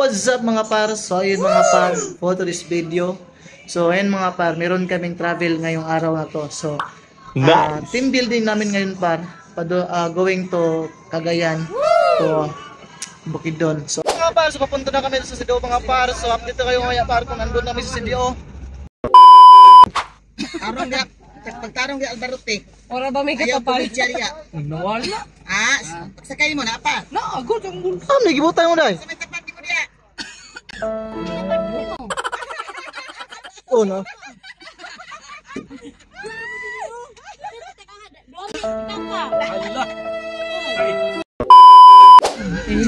What's up mga par? So ayun mga par, for this video. So ayun mga par, meron kaming travel ngayong araw na to. So team building namin ngayon par, going to Cagayan to Bukidnon. So mga par, so papunta na kami sa CDO mga par. So update kayo ngayon par kung nandun kami sa CDO. Arong gak, pagtarong gak Albarote. Ora ba may katapalit? Nawala. Sakay mo na apa? Na, agod ang gulo. Ah, may gibutay mo dai. Sa may tapat mo diya. Oh no.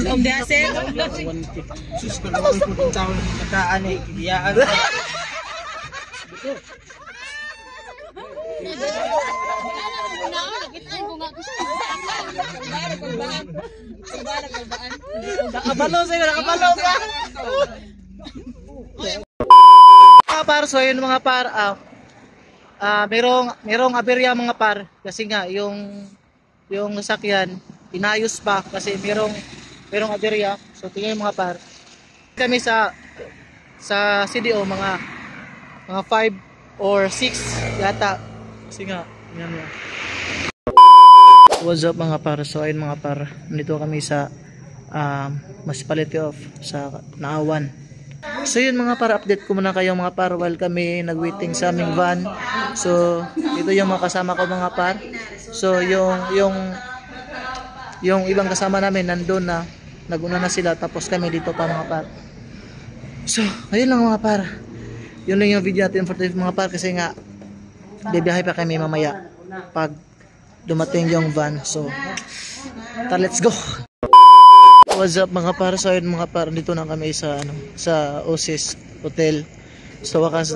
Ang dasen. Sus ko naman kung taon nakaan eh, kiyaan. Nakabalo sa'yo, nakabalo ka! Mga par, so yun mga par, merong aberya mga par, kasi nga yung sasakyan, inayos pa kasi merong aberya. So tingnan mga par, kami sa CDO mga 5 or 6 yata, kasi nga yan mo. What's up mga par, so ayun mga par, nandito kami sa municipality of sa Naawan. So yun mga par, update ko muna kayo mga par while kami nagwaiting sa aming van. So ito yung mga kasama ko mga par. So yung ibang kasama namin nandun na, naguna na sila, tapos kami dito pa mga par. So ayun lang mga par, yun lang yung video natin for today mga par, kasi nga bibiyahe pa kami mamaya pag dumating yung van. So let's go. What's up mga par, so yun mga par, dito na kami sa sa Oasis Hotel sa wakas.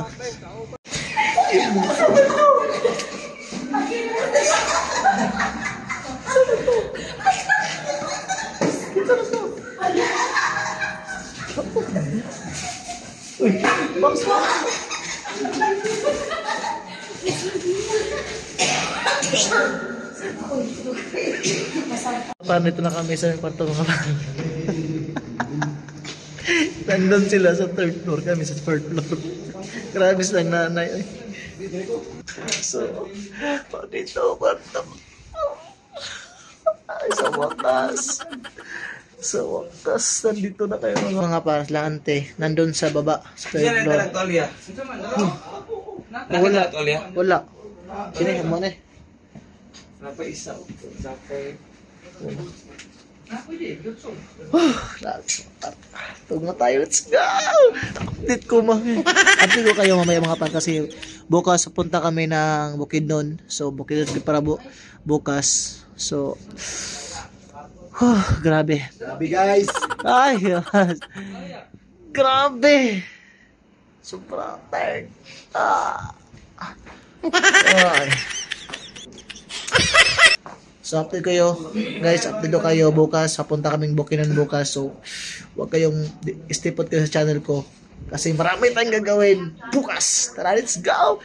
Paano ito na kami sa kwarto mga par. Nandun sila sa 3rd floor, kami sa 4th floor. Grabe silang nanay. So dito kwarto. Ay, sa wakas nandito na kayo mga par. Lang ante, nandun sa baba sa 3rd floor. Wala sini mo na Isa. Tug na tayo, let's go! Update ko update ko kayo mamaya mga par, kasi bukas punta kami ng Bukidnon. So Bukidnon para bukas. So grabe guys, ay grabe, sobrang tired. Ay. So update kayo guys, update kayo bukas, papunta kaming Bukidnon bukas. So huwag kayong stipot kayo sa channel ko kasi marami tayong gagawin bukas. Tara, let's go!